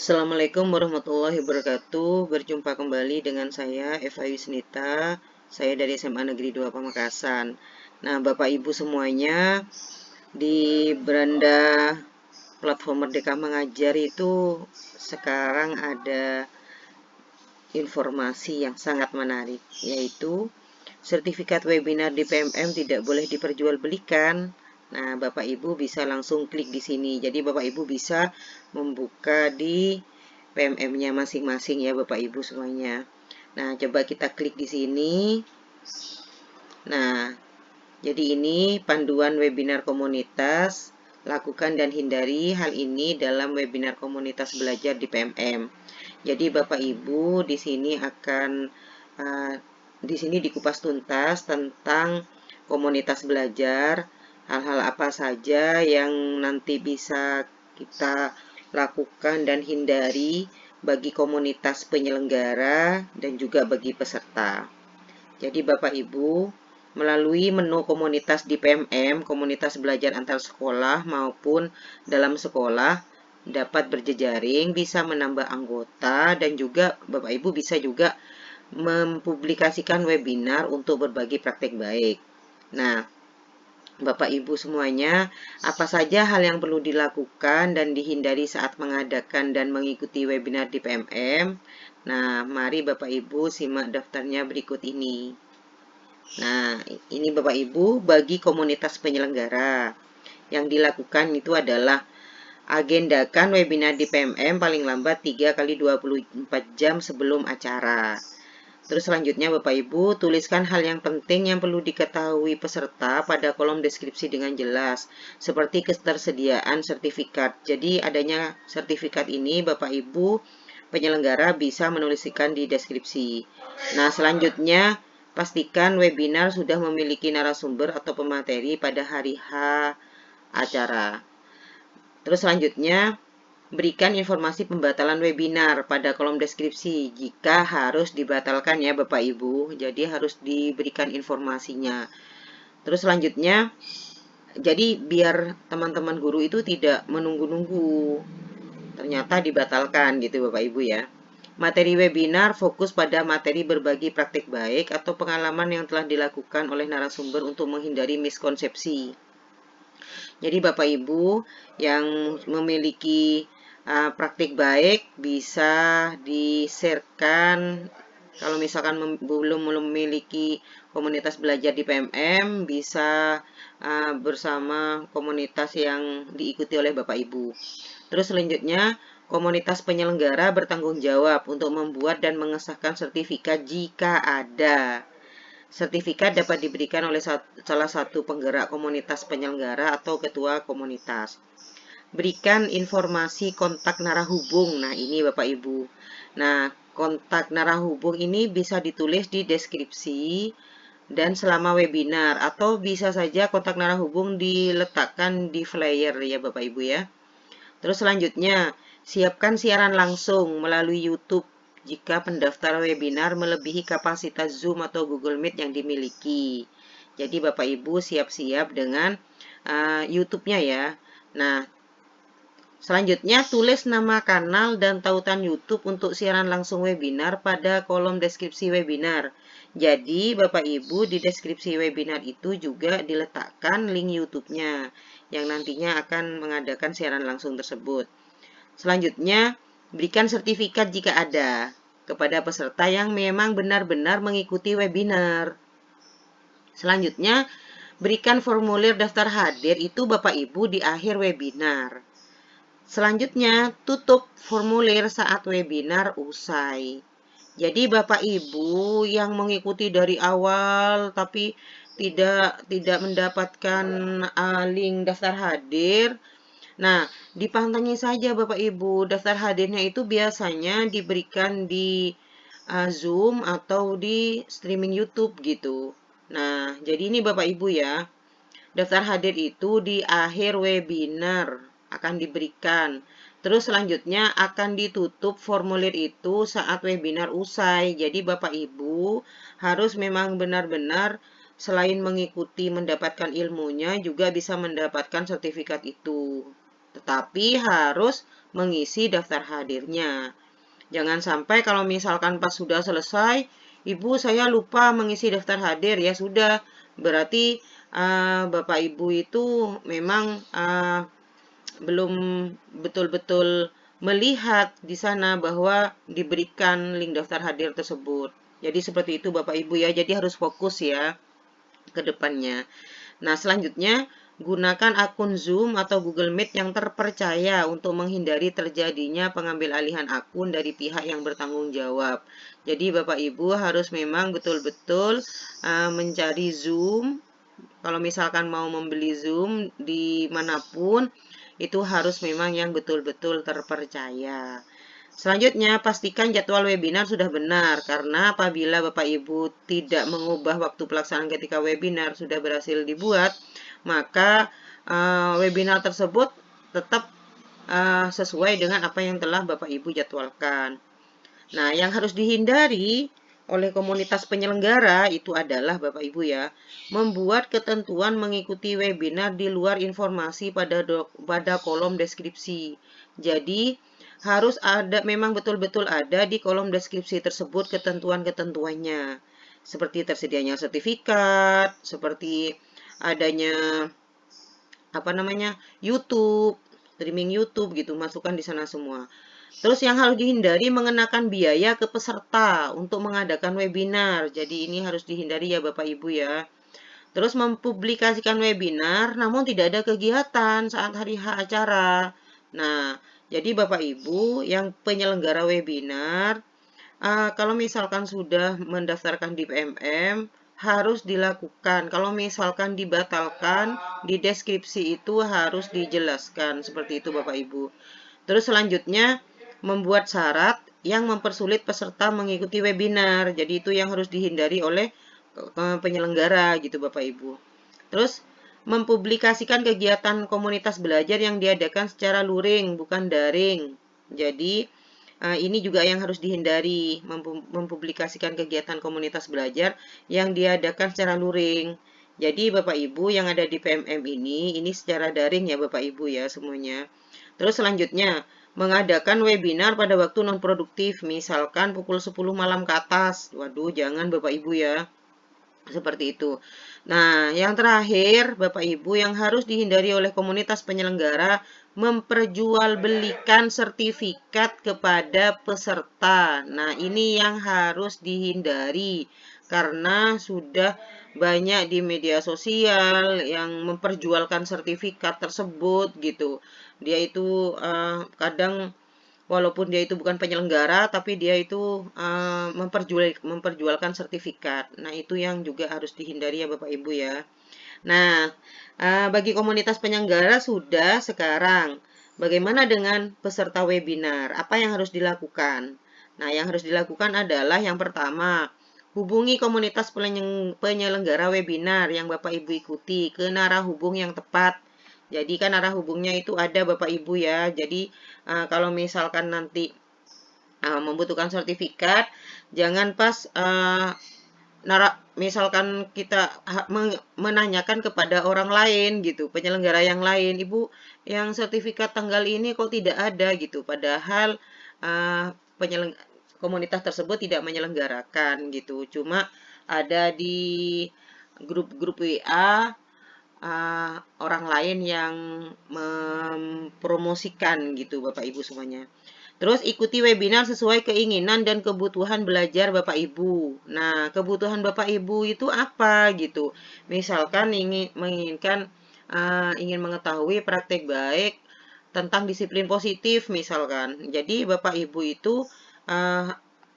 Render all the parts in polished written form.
Assalamualaikum warahmatullahi wabarakatuh. Berjumpa kembali dengan saya Eva Yusnita. Saya dari SMA Negeri 2 Pamekasan. Nah, Bapak Ibu semuanya, di beranda platform Merdeka Mengajar itu sekarang ada informasi yang sangat menarik, yaitu sertifikat webinar di PMM tidak boleh diperjualbelikan. Nah, Bapak Ibu bisa langsung klik di sini. Jadi Bapak Ibu bisa membuka di PMM-nya masing-masing ya Bapak Ibu semuanya. Nah, coba kita klik di sini. Nah, jadi ini panduan webinar komunitas. Lakukan dan hindari hal ini dalam webinar komunitas belajar di PMM. Jadi Bapak Ibu di sini akan uh, di sini dikupas tuntas tentang komunitas belajar, hal-hal apa saja yang nanti bisa kita lakukan dan hindari bagi komunitas penyelenggara dan juga bagi peserta. Jadi Bapak Ibu, melalui menu komunitas di PMM, komunitas belajar antar sekolah maupun dalam sekolah, dapat berjejaring, bisa menambah anggota, dan juga Bapak Ibu bisa juga mempublikasikan webinar untuk berbagi praktek baik. Nah, Bapak Ibu semuanya, apa saja hal yang perlu dilakukan dan dihindari saat mengadakan dan mengikuti webinar di PMM? Nah, mari Bapak Ibu simak daftarnya berikut ini. Nah, ini Bapak Ibu bagi komunitas penyelenggara. Yang dilakukan itu adalah agendakan webinar di PMM paling lambat 3 kali 24 jam sebelum acara. Terus selanjutnya Bapak Ibu tuliskan hal yang penting yang perlu diketahui peserta pada kolom deskripsi dengan jelas, seperti ketersediaan sertifikat. Jadi adanya sertifikat ini Bapak Ibu penyelenggara bisa menuliskan di deskripsi. Nah, selanjutnya pastikan webinar sudah memiliki narasumber atau pemateri pada hari H acara. Terus selanjutnya berikan informasi pembatalan webinar pada kolom deskripsi jika harus dibatalkan ya Bapak Ibu. Jadi harus diberikan informasinya. Terus selanjutnya, jadi biar teman-teman guru itu tidak menunggu-nunggu. Ternyata dibatalkan gitu Bapak Ibu ya. Materi webinar fokus pada materi berbagi praktik baik atau pengalaman yang telah dilakukan oleh narasumber untuk menghindari miskonsepsi. Jadi Bapak Ibu yang memiliki praktik baik bisa di-sharekan. Kalau misalkan belum memiliki komunitas belajar di PMM, bisa bersama komunitas yang diikuti oleh Bapak Ibu. Terus selanjutnya, komunitas penyelenggara bertanggung jawab untuk membuat dan mengesahkan sertifikat jika ada. Sertifikat dapat diberikan oleh salah satu penggerak komunitas penyelenggara atau ketua komunitas. Berikan informasi kontak narahubung. Nah, ini Bapak Ibu. Nah, kontak narahubung ini bisa ditulis di deskripsi dan selama webinar, atau bisa saja kontak narahubung diletakkan di flyer ya Bapak Ibu ya. Terus selanjutnya, siapkan siaran langsung melalui YouTube jika pendaftar webinar melebihi kapasitas Zoom atau Google Meet yang dimiliki. Jadi Bapak Ibu siap-siap dengan YouTube-nya ya. Nah, selanjutnya tulis nama kanal dan tautan YouTube untuk siaran langsung webinar pada kolom deskripsi webinar. Jadi Bapak Ibu di deskripsi webinar itu juga diletakkan link YouTube-nya yang nantinya akan mengadakan siaran langsung tersebut. Selanjutnya, berikan sertifikat jika ada kepada peserta yang memang benar-benar mengikuti webinar. Selanjutnya, berikan formulir daftar hadir itu Bapak Ibu di akhir webinar. Selanjutnya, tutup formulir saat webinar usai. Jadi Bapak Ibu yang mengikuti dari awal tapi tidak mendapatkan link daftar hadir. Nah, dipantengin saja Bapak Ibu. Daftar hadirnya itu biasanya diberikan di Zoom atau di streaming YouTube gitu. Nah, jadi ini Bapak Ibu ya. Daftar hadir itu di akhir webinar akan diberikan. Terus selanjutnya akan ditutup formulir itu saat webinar usai. Jadi Bapak Ibu harus memang benar-benar selain mengikuti mendapatkan ilmunya juga bisa mendapatkan sertifikat itu. tetapi harus mengisi daftar hadirnya. Jangan sampai kalau misalkan pas sudah selesai, Ibu saya lupa mengisi daftar hadir, ya sudah, berarti Bapak Ibu itu memang belum betul-betul melihat di sana bahwa diberikan link daftar hadir tersebut. Jadi seperti itu Bapak Ibu ya, jadi harus fokus ya ke depannya. Nah, selanjutnya gunakan akun Zoom atau Google Meet yang terpercaya untuk menghindari terjadinya pengambil alihan akun dari pihak yang bertanggung jawab. Jadi Bapak Ibu harus memang betul-betul mencari Zoom. Kalau misalkan mau membeli Zoom dimanapun, itu harus memang yang betul-betul terpercaya. Selanjutnya, pastikan jadwal webinar sudah benar, karena apabila Bapak Ibu tidak mengubah waktu pelaksanaan ketika webinar sudah berhasil dibuat, maka webinar tersebut tetap sesuai dengan apa yang telah Bapak Ibu jadwalkan. Nah, yang harus dihindari oleh komunitas penyelenggara itu adalah Bapak Ibu ya, membuat ketentuan mengikuti webinar di luar informasi pada kolom deskripsi. Jadi, harus ada, memang betul-betul ada di kolom deskripsi tersebut ketentuan-ketentuannya. Seperti tersedianya sertifikat, seperti adanya YouTube, streaming YouTube gitu, masukkan di sana semua. Terus yang harus dihindari mengenakan biaya ke peserta untuk mengadakan webinar. Jadi ini harus dihindari ya Bapak Ibu ya. Terus mempublikasikan webinar namun tidak ada kegiatan saat hari H acara. Nah, jadi Bapak Ibu yang penyelenggara webinar, kalau misalkan sudah mendaftarkan di PMM, harus dilakukan. Kalau misalkan dibatalkan, di deskripsi itu harus dijelaskan. Seperti itu Bapak Ibu. Terus selanjutnya, membuat syarat yang mempersulit peserta mengikuti webinar. Jadi itu yang harus dihindari oleh penyelenggara gitu Bapak Ibu. Terus mempublikasikan kegiatan komunitas belajar yang diadakan secara luring, bukan daring. Jadi, ini juga yang harus dihindari, mempublikasikan kegiatan komunitas belajar yang diadakan secara luring. Jadi, Bapak Ibu yang ada di PMM ini secara daring ya Bapak Ibu ya semuanya. Terus selanjutnya, mengadakan webinar pada waktu non-produktif, misalkan pukul 10 malam ke atas. Waduh, jangan Bapak Ibu ya. Seperti itu. Nah, yang terakhir, Bapak Ibu, yang harus dihindari oleh komunitas penyelenggara, memperjualbelikan sertifikat kepada peserta. Nah, ini yang harus dihindari karena sudah banyak di media sosial yang memperjualkan sertifikat tersebut gitu. Dia itu kadang walaupun dia itu bukan penyelenggara, tapi dia itu memperjualkan sertifikat. Nah, itu yang juga harus dihindari ya Bapak Ibu ya. Nah, bagi komunitas penyelenggara sudah sekarang. Bagaimana dengan peserta webinar? Apa yang harus dilakukan? Nah, yang harus dilakukan adalah yang pertama, hubungi komunitas penyelenggara webinar yang Bapak Ibu ikuti ke narah hubung yang tepat. Jadi kan arah hubungnya itu ada Bapak Ibu ya. Jadi kalau misalkan nanti membutuhkan sertifikat, jangan pas misalkan kita menanyakan kepada orang lain gitu, penyelenggara yang lain, Ibu yang sertifikat tanggal ini kok tidak ada gitu. Padahal komunitas tersebut tidak menyelenggarakan gitu. Cuma ada di grup-grup WA orang lain yang mempromosikan gitu Bapak Ibu semuanya. Terus ikuti webinar sesuai keinginan dan kebutuhan belajar Bapak Ibu. Nah, kebutuhan Bapak Ibu itu apa gitu? Misalkan menginginkan ingin mengetahui praktek baik tentang disiplin positif misalkan. Jadi Bapak Ibu itu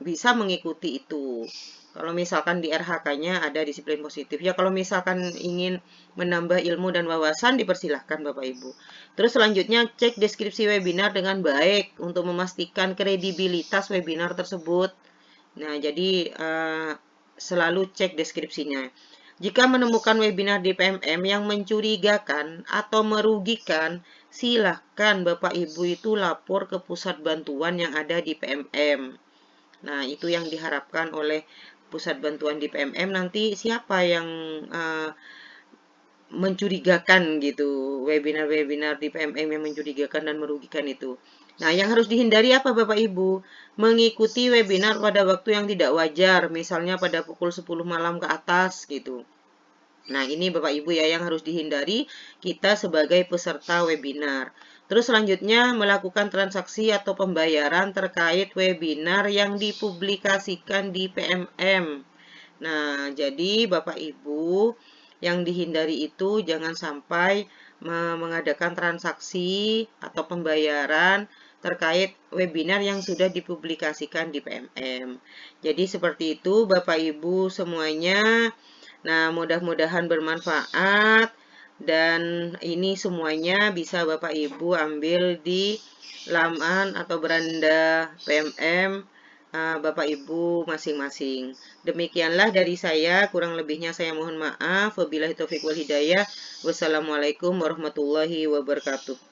bisa mengikuti itu. Kalau misalkan di RHK-nya ada disiplin positif. Ya kalau misalkan ingin menambah ilmu dan wawasan, dipersilahkan Bapak Ibu. Terus selanjutnya cek deskripsi webinar dengan baik untuk memastikan kredibilitas webinar tersebut. Nah, jadi selalu cek deskripsinya. Jika menemukan webinar di PMM yang mencurigakan atau merugikan, silahkan Bapak Ibu itu lapor ke pusat bantuan yang ada di PMM. Nah, itu yang diharapkan oleh pusat bantuan di PMM. Nanti siapa yang mencurigakan gitu, webinar-webinar di PMM yang mencurigakan dan merugikan itu. Nah, yang harus dihindari apa Bapak Ibu? Mengikuti webinar pada waktu yang tidak wajar, misalnya pada pukul 10 malam ke atas gitu. Nah, ini Bapak Ibu ya yang harus dihindari kita sebagai peserta webinar. Terus selanjutnya melakukan transaksi atau pembayaran terkait webinar yang dipublikasikan di PMM. Nah, jadi Bapak Ibu yang dihindari itu jangan sampai mengadakan transaksi atau pembayaran terkait webinar yang sudah dipublikasikan di PMM. Jadi seperti itu Bapak Ibu semuanya. Nah, mudah-mudahan bermanfaat dan ini semuanya bisa Bapak Ibu ambil di laman atau beranda PMM Bapak Ibu masing-masing. Demikianlah dari saya, kurang lebihnya saya mohon maaf. Wabillahi taufiq wal hidayah. Wassalamualaikum warahmatullahi wabarakatuh.